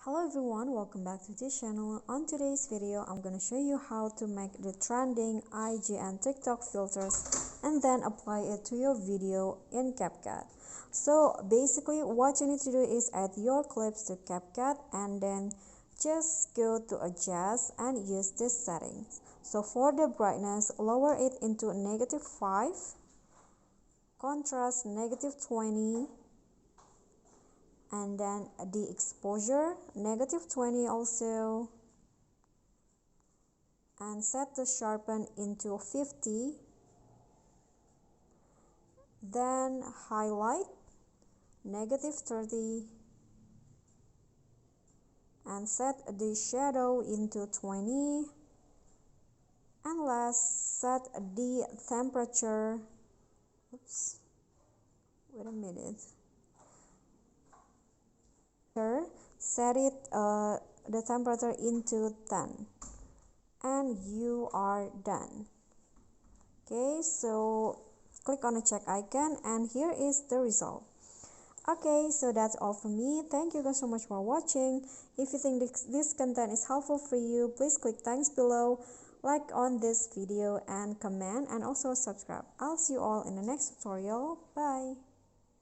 Hello everyone, welcome back to this channel. On today's video, I'm gonna show you how to make the trending IG and TikTok filters and then apply it to your video in CapCut. So basically what you need to do is add your clips to CapCut and then just go to adjust and use this settings. So for the brightness, lower it into -5, contrast -20, and then the exposure -20 also, and set the sharpen into 50, then highlight -30 and set the shadow into 20, and last set the temperature wait a minute set it the temperature into 10, and you are done. Okay, so click on the check icon and here is the result. Okay, so that's all for me. Thank you guys so much for watching. If you think this content is helpful for you, please click thanks below, like on this video, and comment, and also subscribe. I'll see you all in the next tutorial. Bye.